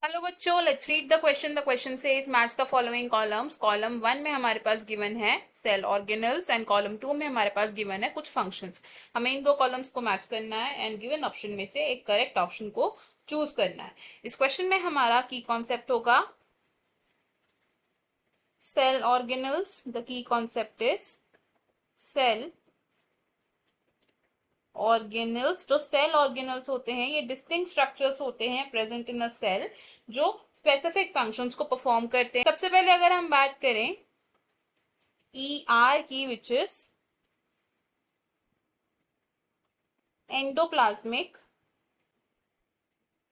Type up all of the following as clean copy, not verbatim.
Hello बच्चों, let's read the question. The question says match the following columns. Column 1 में हमारे पास given है cell organelles and column 2 में हमारे पास गिवन है कुछ फंक्शंस। हमें इन दो कॉलम्स को मैच करना है एंड गिवन ऑप्शन में से एक करेक्ट ऑप्शन को चूज करना है। इस क्वेश्चन में हमारा की कॉन्सेप्ट होगा cell organelles. The key concept is cell organelles. जो सेल ऑर्गेनल्स होते हैं ये डिस्टिंक्ट स्ट्रक्चर्स होते हैं प्रेजेंट इन अ सेल, जो स्पेसिफिक फंक्शंस को परफॉर्म करते हैं। सबसे पहले अगर हम बात करें ER की, विच इज एंडोप्लाज्मिक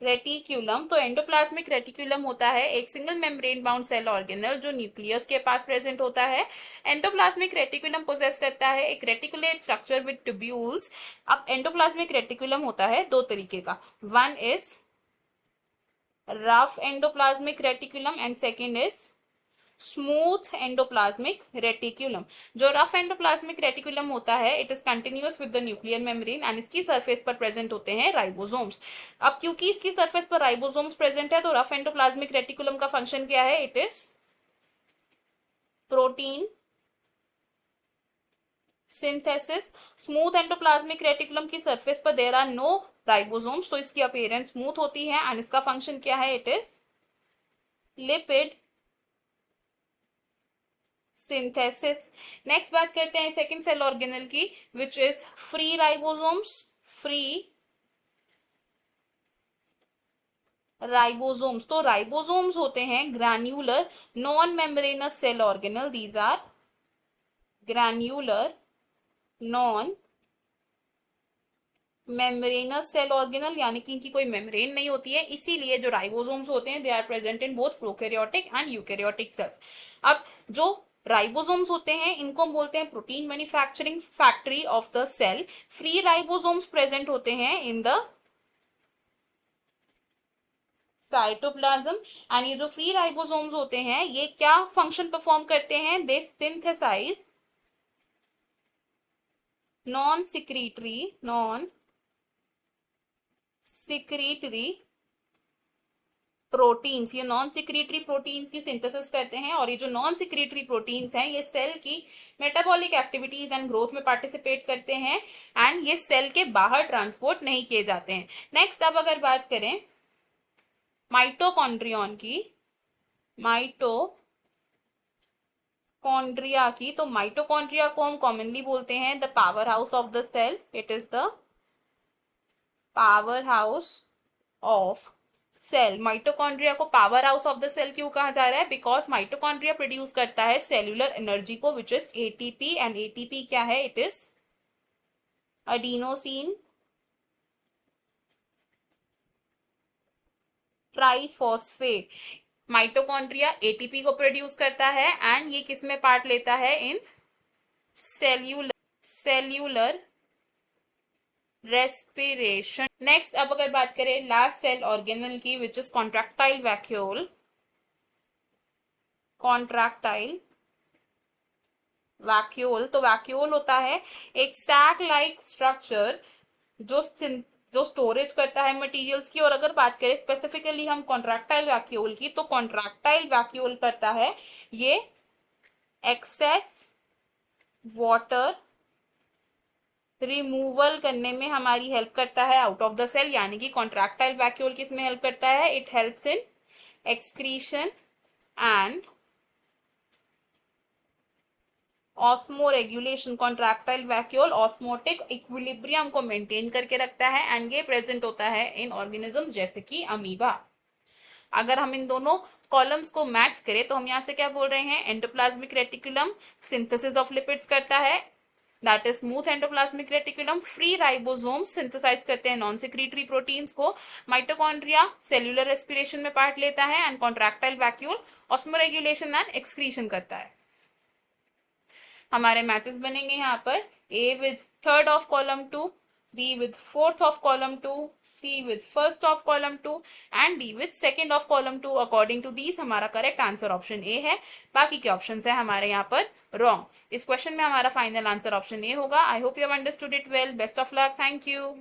रेटिक्यूलम। तो एंडोप्लाज्मिक रेटिक्यूलम होता है एक single membrane bound cell organelle जो न्यूक्लियस के पास प्रेजेंट होता है। एंडोप्लाज्मिक रेटिक्यूलम पोजेस करता है एक रेटिकुलेट स्ट्रक्चर विद ट्यूब्यूल्स। अब एंडोप्लाज्मिक रेटिक्यूलम होता है दो तरीके का, one is rough endoplasmic reticulum and second is smooth endoplasmic reticulum. जो रफ एंडोप्लाज्मिक रेटिकुलम होता है it is continuous with the nuclear membrane and इसकी सरफेस पर प्रेजेंट होते हैं राइबोसोम्स। अब क्योंकि इसकी सरफेस पर राइबोसोम्स प्रेजेंट है तो रफ एंडोप्लाज्मिक रेटिकुलम का फंक्शन क्या है? It is protein synthesis. Smooth endoplasmic reticulum की सरफेस पर देयर आर नो राइबोसोम्स, तो इसकी अपीयरेंस स्मूथ होती है एंड इसका फंक्शन क्या है? It is lipid synthesis. Next बात करते हैं सेकंड सेल ऑर्गेनल की, which is free ribosomes. Free ribosomes, तो राइबोसोम्स होते हैं granular non membranous cell organelle. These are granular non membranous cell organelle, यानी कि इनकी कोई मेम्ब्रेन नहीं होती है, इसीलिए जो राइबोसोम्स होते हैं they are present in both prokaryotic and eukaryotic cells. अब जो राइबोसोम्स होते हैं इनको हम बोलते हैं protein manufacturing factory of the cell. Free ribosomes present होते हैं इन द साइटोप्लाज्म एंड ये जो फ्री राइबोसोम्स होते हैं ये क्या फंक्शन परफॉर्म करते हैं? दे सिंथेसाइज नॉन सिक्रीटरी प्रोटीन्स। ये नॉन सिक्रीटरी प्रोटीन्स की सिंथेसिस करते हैं और ये जो नॉन सिक्रीटरी प्रोटीन्स हैं ये सेल की मेटाबॉलिक एक्टिविटीज एंड ग्रोथ में पार्टिसिपेट करते हैं एंड ये सेल के बाहर ट्रांसपोर्ट नहीं किए जाते हैं। नेक्स्ट अब अगर बात करें माइटोकॉन्ड्रियन की, माइटोकॉन्ड्रिया की, तो माइटोकॉन्ड्रिया को हम कॉमनली बोलते हैं the power house of the cell. It is the power house of cell. Mitochondria को power house of the cell क्यों कहा जा रहा है? बिकॉज माइटोकॉन्ड्रिया प्रोड्यूस करता है सेल्यूलर एनर्जी को, which is ATP and ATP क्या है? It is adenosine triphosphate. Mitochondria ATP को प्रोड्यूस करता है एंड ये किस में पार्ट लेता है? इन सेल्यूलर रेस्पिरेशन। नेक्स्ट अब अगर बात करें लास्ट सेल ऑर्गेनल की, which is contractile vacuole. Contractile vacuole, तो वैक्यूल होता है एक सैक लाइक स्ट्रक्चर जो स्टोरेज करता है मटेरियल्स की। और अगर बात करें स्पेसिफिकली हम कॉन्ट्रैक्टाइल वैक्यूल की, तो कॉन्ट्रैक्टाइल वैक्यूल करता है ये एक्सेस वाटर रिमूवल करने में हमारी हेल्प करता है आउट ऑफ द सेल। यानी कि कॉन्ट्रैक्टाइल वैक्यूल किस में हेल्प करता है? It helps in excretion and osmo regulation. Contractile vacuole osmotic equilibrium को मेंटेन करके रखता है एंड ये प्रेजेंट होता है इन ऑर्गेनिज्म जैसे कि अमीबा। अगर हम इन दोनों कॉलम्स को मैच करें तो हम यहाँ से क्या बोल रहे हैं? Endoplasmic reticulum synthesis of lipids करता है, that is smooth endoplasmic reticulum. Free ribosomes synthesize करते हैं नॉन सिक्रीटरी प्रोटीन्स को। माइटोकॉन्ड्रिया सेल्यूलर रेस्पिरेशन में पार्ट लेता है and contractile vacuole osmoregulation and excretion करता है। हमारे मैथ्स बनेंगे यहाँ पर A with third of column 2, B with fourth of column 2, C with first of column 2 and D with second of column 2। According to these हमारा correct answer option A है, बाकी के ऑप्शन है हमारे यहाँ पर रॉन्ग। इस क्वेश्चन में हमारा फाइनल आंसर ऑप्शन ए होगा। I hope you have understood it well. Best of luck, thank you.